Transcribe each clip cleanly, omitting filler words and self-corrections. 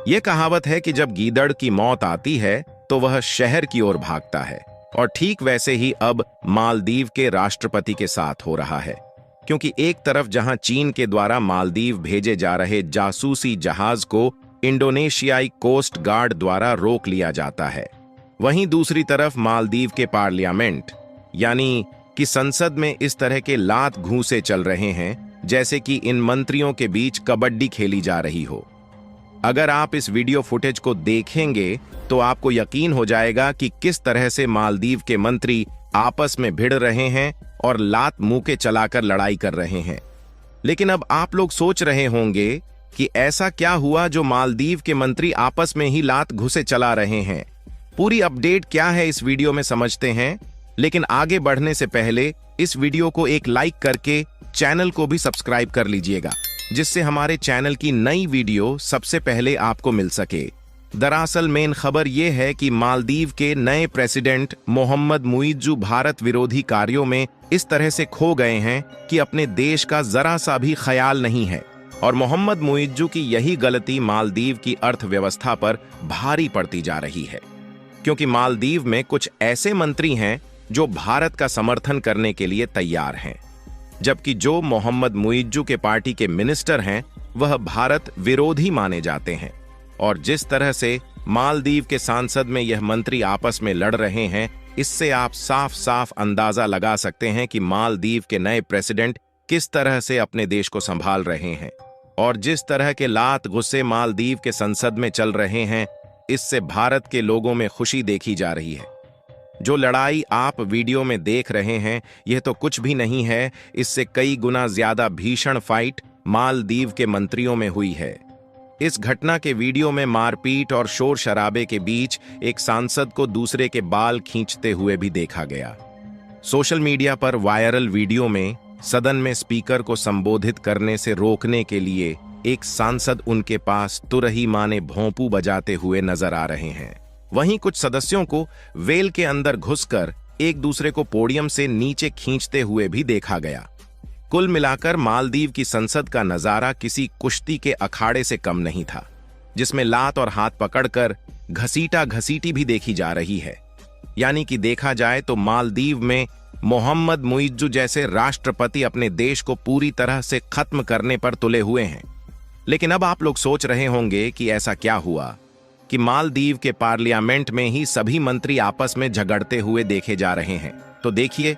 ये कहावत है कि जब गीदड़ की मौत आती है तो वह शहर की ओर भागता है, और ठीक वैसे ही अब मालदीव के राष्ट्रपति के साथ हो रहा है। क्योंकि एक तरफ जहां चीन के द्वारा मालदीव भेजे जा रहे जासूसी जहाज को इंडोनेशियाई कोस्ट गार्ड द्वारा रोक लिया जाता है, वहीं दूसरी तरफ मालदीव के पार्लियामेंट यानी कि संसद में इस तरह के लात घूंसे चल रहे हैं जैसे कि इन मंत्रियों के बीच कबड्डी खेली जा रही हो। अगर आप इस वीडियो फुटेज को देखेंगे तो आपको यकीन हो जाएगा कि किस तरह से मालदीव के मंत्री आपस में भिड़ रहे हैं और लात मुंह चलाकर लड़ाई कर रहे हैं। लेकिन अब आप लोग सोच रहे होंगे कि ऐसा क्या हुआ जो मालदीव के मंत्री आपस में ही लात घुसे चला रहे हैं। पूरी अपडेट क्या है इस वीडियो में समझते हैं, लेकिन आगे बढ़ने से पहले इस वीडियो को एक लाइक करके चैनल को भी सब्सक्राइब कर लीजिएगा, जिससे हमारे चैनल की नई वीडियो सबसे पहले आपको मिल सके। दरअसल मेन खबर यह है कि मालदीव के नए प्रेसिडेंट मोहम्मद मुइज्जू भारत विरोधी कार्यों में इस तरह से खो गए हैं कि अपने देश का जरा सा भी ख्याल नहीं है, और मोहम्मद मुइज्जू की यही गलती मालदीव की अर्थव्यवस्था पर भारी पड़ती जा रही है। क्योंकि मालदीव में कुछ ऐसे मंत्री हैं जो भारत का समर्थन करने के लिए तैयार हैं, जबकि जो मोहम्मद मुइज्जू के पार्टी के मिनिस्टर हैं वह भारत विरोधी माने जाते हैं। और जिस तरह से मालदीव के सांसद में यह मंत्री आपस में लड़ रहे हैं, इससे आप साफ साफ अंदाजा लगा सकते हैं कि मालदीव के नए प्रेसिडेंट किस तरह से अपने देश को संभाल रहे हैं। और जिस तरह के लात गुस्से मालदीव के संसद में चल रहे हैं, इससे भारत के लोगों में खुशी देखी जा रही है। जो लड़ाई आप वीडियो में देख रहे हैं यह तो कुछ भी नहीं है, इससे कई गुना ज्यादा भीषण फाइट मालदीव के मंत्रियों में हुई है। इस घटना के वीडियो में मारपीट और शोर शराबे के बीच एक सांसद को दूसरे के बाल खींचते हुए भी देखा गया। सोशल मीडिया पर वायरल वीडियो में सदन में स्पीकर को संबोधित करने से रोकने के लिए एक सांसद उनके पास तुरही माने भोंपू बजाते हुए नजर आ रहे हैं। वहीं कुछ सदस्यों को वेल के अंदर घुसकर एक दूसरे को पोडियम से नीचे खींचते हुए भी देखा गया। कुल मिलाकर मालदीव की संसद का नजारा किसी कुश्ती के अखाड़े से कम नहीं था, जिसमें लात और हाथ पकड़कर घसीटा घसीटी भी देखी जा रही है। यानी कि देखा जाए तो मालदीव में मोहम्मद मुइज्जू जैसे राष्ट्रपति अपने देश को पूरी तरह से खत्म करने पर तुले हुए हैं। लेकिन अब आप लोग सोच रहे होंगे कि ऐसा क्या हुआ कि मालदीव के पार्लियामेंट में ही सभी मंत्री आपस में झगड़ते हुए देखे जा रहे हैं। तो देखिए,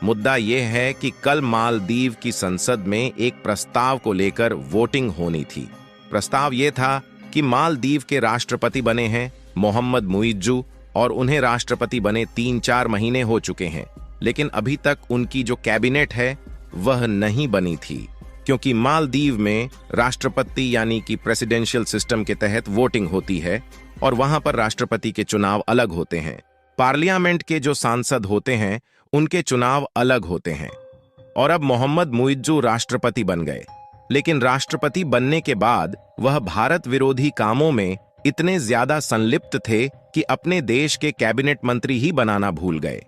मुद्दा यह है कि कल मालदीव की संसद में एक प्रस्ताव को लेकर वोटिंग होनी थी। प्रस्ताव यह था कि मालदीव के राष्ट्रपति बने हैं मोहम्मद मुइज्जू, और उन्हें राष्ट्रपति बने 3-4 महीने हो चुके हैं, लेकिन अभी तक उनकी जो कैबिनेट है वह नहीं बनी थी। क्योंकि मालदीव में राष्ट्रपति यानी कि प्रेसिडेंशियल सिस्टम के तहत वोटिंग होती है, और वहां पर राष्ट्रपति के चुनाव अलग होते हैं। पार्लियामेंट के जो सांसद होते हैं उनके चुनाव अलग होते हैं। और अब मोहम्मद मुइज्जू राष्ट्रपति बन गए, लेकिन राष्ट्रपति बनने के बाद वह भारत विरोधी कामों में इतने ज्यादा संलिप्त थे कि अपने देश के कैबिनेट मंत्री ही बनाना भूल गए।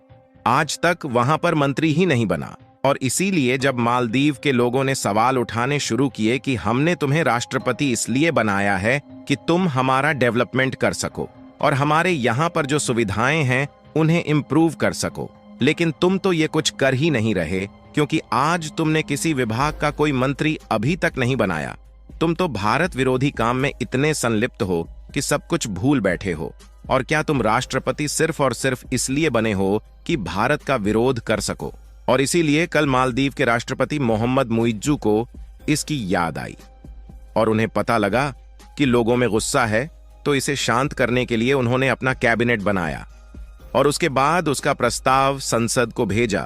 आज तक वहां पर मंत्री ही नहीं बना, और इसीलिए जब मालदीव के लोगों ने सवाल उठाने शुरू किए कि हमने तुम्हें राष्ट्रपति इसलिए बनाया है कि तुम हमारा डेवलपमेंट कर सको और हमारे यहाँ पर जो सुविधाएं हैं उन्हें इम्प्रूव कर सको, लेकिन तुम तो ये कुछ कर ही नहीं रहे, क्योंकि आज तुमने किसी विभाग का कोई मंत्री अभी तक नहीं बनाया। तुम तो भारत विरोधी काम में इतने संलिप्त हो कि सब कुछ भूल बैठे हो। और क्या तुम राष्ट्रपति सिर्फ और सिर्फ इसलिए बने हो कि भारत का विरोध कर सको? और इसीलिए कल मालदीव के राष्ट्रपति मोहम्मद मुइज्जू को इसकी याद आई, और उन्हें पता लगा कि लोगों में गुस्सा है, तो इसे शांत करने के लिए उन्होंने अपना कैबिनेट बनाया, और उसके बाद उसका प्रस्ताव संसद को भेजा।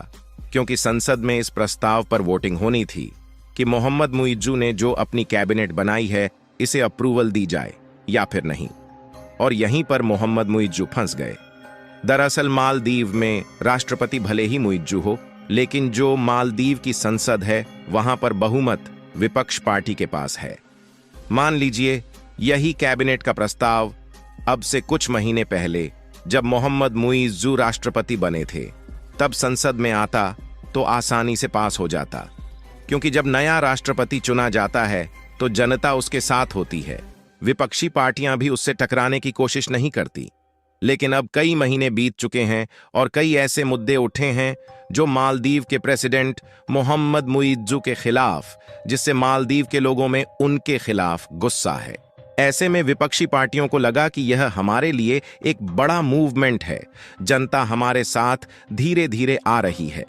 क्योंकि संसद में इस प्रस्ताव पर वोटिंग होनी थी कि मोहम्मद मुइज्जू ने जो अपनी कैबिनेट बनाई है इसे अप्रूवल दी जाए या फिर नहीं। और यहीं पर मोहम्मद मुइज्जू फंस गए। दरअसल मालदीव में राष्ट्रपति भले ही मुइज्जू हो, लेकिन जो मालदीव की संसद है वहां पर बहुमत विपक्ष पार्टी के पास है। मान लीजिए यही कैबिनेट का प्रस्ताव अब से कुछ महीने पहले जब मोहम्मद मुइज्जू राष्ट्रपति बने थे तब संसद में आता तो आसानी से पास हो जाता, क्योंकि जब नया राष्ट्रपति चुना जाता है तो जनता उसके साथ होती है। विपक्षी पार्टियां भी उससे टकराने की कोशिश नहीं करती। लेकिन अब कई महीने बीत चुके हैं और कई ऐसे मुद्दे उठे हैं जो मालदीव के प्रेसिडेंट मोहम्मद मुइज्जू के खिलाफ, जिससे मालदीव के लोगों में उनके खिलाफ गुस्सा है। ऐसे में विपक्षी पार्टियों को लगा कि यह हमारे लिए एक बड़ा मूवमेंट है, जनता हमारे साथ धीरे धीरे आ रही है,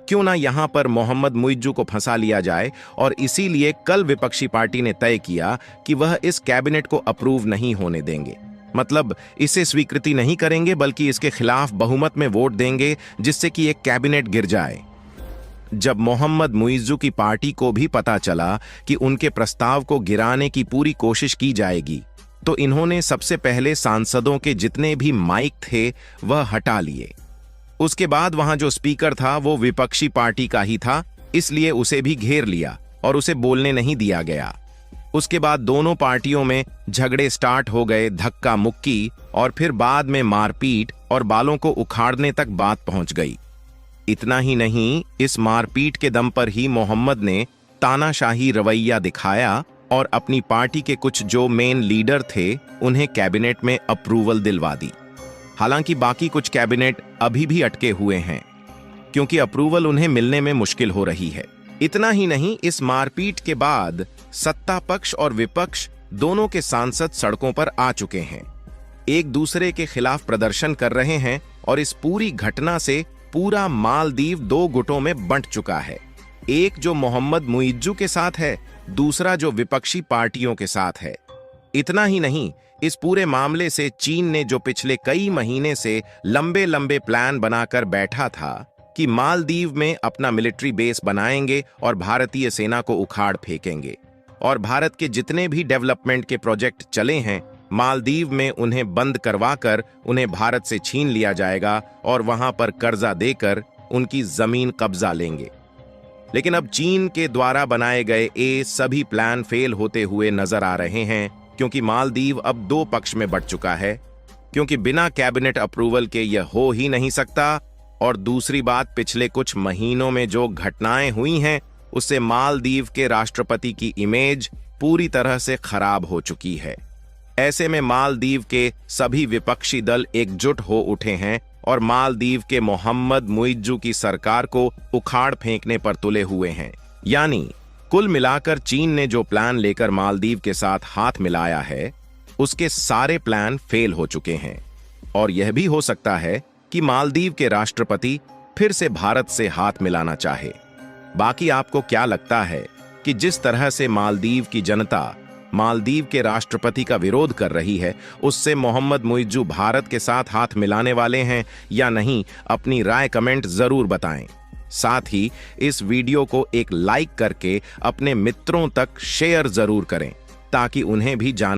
क्यों ना यहां पर मोहम्मद मुइज्जू को फंसा लिया जाए। और इसीलिए कल विपक्षी पार्टी ने तय किया कि वह इस कैबिनेट को अप्रूव नहीं होने देंगे, मतलब इसे स्वीकृति नहीं करेंगे, बल्कि इसके खिलाफ बहुमत में वोट देंगे, जिससे कि एक कैबिनेट गिर जाए। जब मोहम्मद मुइज्जू की पार्टी को भी पता चला कि उनके प्रस्ताव को गिराने की पूरी कोशिश की जाएगी, तो इन्होंने सबसे पहले सांसदों के जितने भी माइक थे वह हटा लिए। उसके बाद वहां जो स्पीकर था वो विपक्षी पार्टी का ही था, इसलिए उसे भी घेर लिया और उसे बोलने नहीं दिया गया। उसके बाद दोनों पार्टियों में झगड़े स्टार्ट हो गए, धक्का मुक्की, और फिर बाद में मारपीट और बालों को उखाड़ने तक बात पहुंच गई। इतना ही नहीं, इस मारपीट के दम पर ही मोहम्मद ने तानाशाही रवैया दिखाया और अपनी पार्टी के कुछ जो मेन लीडर थे उन्हें कैबिनेट में अप्रूवल दिलवा दी। हालांकि बाकी कुछ कैबिनेट अभी भी अटके हुए हैं, क्योंकि अप्रूवल उन्हें मिलने में मुश्किल हो रही है। इतना ही नहीं, इस मारपीट के बाद सत्ता पक्ष और विपक्ष दोनों के सांसद सड़कों पर आ चुके हैं, एक दूसरे के खिलाफ प्रदर्शन कर रहे हैं, और इस पूरी घटना से पूरा मालदीव दो गुटों में बंट चुका है, एक जो मोहम्मद मुइज्जू के साथ है, दूसरा जो विपक्षी पार्टियों के साथ है। इतना ही नहीं, इस पूरे मामले से चीन ने जो पिछले कई महीने से लंबे लंबे प्लान बनाकर बैठा था कि मालदीव में अपना मिलिट्री बेस बनाएंगे और भारतीय सेना को उखाड़ फेंकेंगे, और भारत के जितने भी डेवलपमेंट के प्रोजेक्ट चले हैं मालदीव में उन्हें बंद करवाकर उन्हें भारत से छीन लिया जाएगा और वहां पर कर्जा देकर उनकी जमीन कब्जा लेंगे। लेकिन अब चीन के द्वारा बनाए गए ये सभी प्लान फेल होते हुए नजर आ रहे हैं, क्योंकि मालदीव अब दो पक्ष में बंट चुका है, क्योंकि बिना कैबिनेट अप्रूवल के यह हो ही नहीं सकता। और दूसरी बात, पिछले कुछ महीनों में जो घटनाएं हुई हैं उससे मालदीव के राष्ट्रपति की इमेज पूरी तरह से खराब हो चुकी है। ऐसे में मालदीव के सभी विपक्षी दल एकजुट हो उठे हैं और मालदीव के मोहम्मद मुइज्जू की सरकार को उखाड़ फेंकने पर तुले हुए हैं। यानी कुल मिलाकर चीन ने जो प्लान लेकर मालदीव के साथ हाथ मिलाया है उसके सारे प्लान फेल हो चुके हैं, और यह भी हो सकता है कि मालदीव के राष्ट्रपति फिर से भारत से हाथ मिलाना चाहे। बाकी आपको क्या लगता है कि जिस तरह से मालदीव की जनता मालदीव के राष्ट्रपति का विरोध कर रही है, उससे मोहम्मद मुइज्जू भारत के साथ हाथ मिलाने वाले हैं या नहीं? अपनी राय कमेंट जरूर बताएं। साथ ही इस वीडियो को एक लाइक करके अपने मित्रों तक शेयर जरूर करें, ताकि उन्हें भी जान